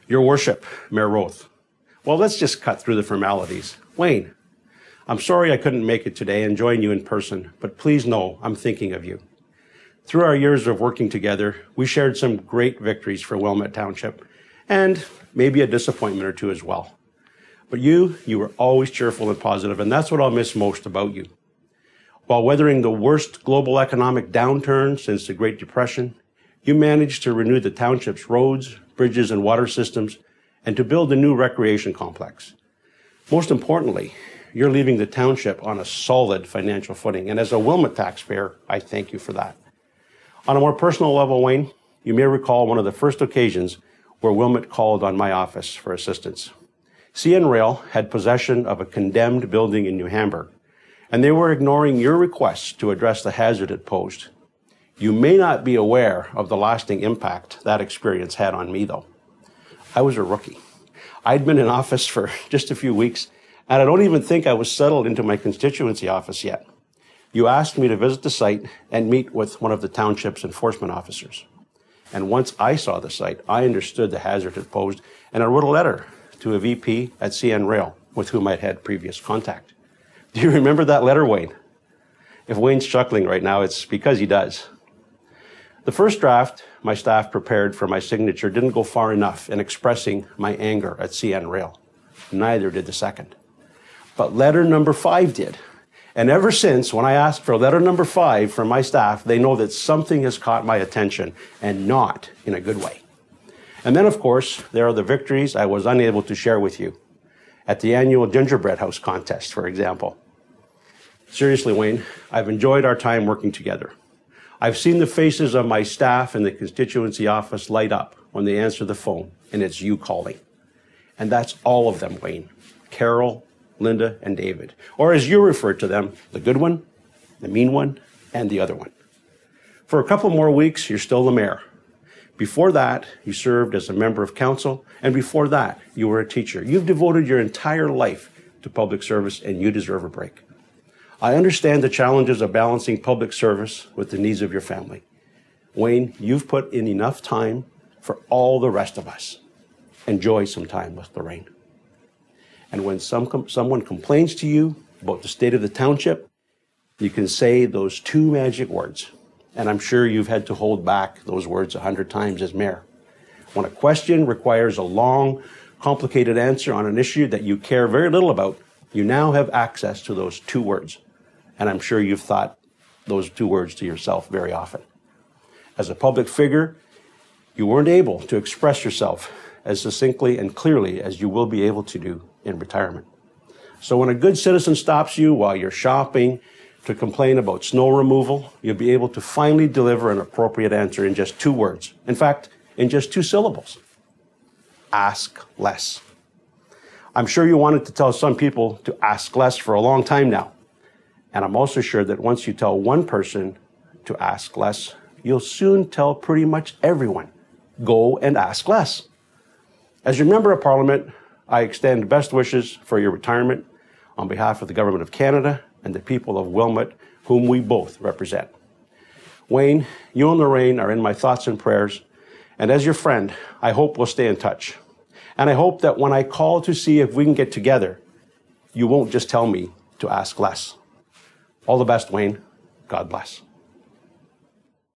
Your Worship, Mayor Roth. Well, let's just cut through the formalities. Wayne, I'm sorry I couldn't make it today and join you in person, but please know I'm thinking of you. Through our years of working together, we shared some great victories for Wilmette Township, and maybe a disappointment or two as well. But you were always cheerful and positive, and that's what I'll miss most about you. While weathering the worst global economic downturn since the Great Depression, you managed to renew the township's roads, bridges, and water systems, and to build a new recreation complex. Most importantly, you're leaving the township on a solid financial footing, and as a Wilmette taxpayer, I thank you for that. On a more personal level, Wayne, you may recall one of the first occasions where Wilmette called on my office for assistance. CN Rail had possession of a condemned building in New Hamburg, and they were ignoring your requests to address the hazard it posed. You may not be aware of the lasting impact that experience had on me, though. I was a rookie. I'd been in office for just a few weeks, and I don't even think I was settled into my constituency office yet. You asked me to visit the site and meet with one of the township's enforcement officers. And once I saw the site, I understood the hazard it posed, and I wrote a letter to a VP at CN Rail with whom I'd had previous contact. Do you remember that letter, Wayne? If Wayne's chuckling right now, it's because he does. The first draft my staff prepared for my signature didn't go far enough in expressing my anger at CN Rail. Neither did the second. But letter number 5 did. And ever since, when I asked for letter number 5 from my staff, they know that something has caught my attention, and not in a good way. And then, of course, there are the victories I was unable to share with you. At the annual Gingerbread House contest, for example. Seriously, Wayne, I've enjoyed our time working together. I've seen the faces of my staff in the constituency office light up when they answer the phone, and it's you calling. And that's all of them, Wayne. Carol, Linda, and David. Or as you refer to them, the good one, the mean one, and the other one. For a couple more weeks, you're still the mayor. Before that, you served as a member of council, and before that, you were a teacher. You've devoted your entire life to public service, and you deserve a break. I understand the challenges of balancing public service with the needs of your family. Wayne, you've put in enough time for all the rest of us. Enjoy some time with Lorraine. And when someone complains to you about the state of the township, you can say those 2 magic words. And I'm sure you've had to hold back those words 100 times as mayor. When a question requires a long, complicated answer on an issue that you care very little about, you now have access to those 2 words. And I'm sure you've thought those 2 words to yourself very often. As a public figure, you weren't able to express yourself as succinctly and clearly as you will be able to do in retirement. So when a good citizen stops you while you're shopping to complain about snow removal, you'll be able to finally deliver an appropriate answer in just 2 words. In fact, in just 2 syllables. Ask less. I'm sure you wanted to tell some people to ask less for a long time now. And I'm also sure that once you tell one person to ask less, you'll soon tell pretty much everyone, go and ask less. As your member of Parliament, I extend best wishes for your retirement on behalf of the Government of Canada and the people of Wilmette, whom we both represent. Wayne, you and Lorraine are in my thoughts and prayers, and as your friend, I hope we'll stay in touch. And I hope that when I call to see if we can get together, you won't just tell me to ask less. All the best, Wayne. God bless.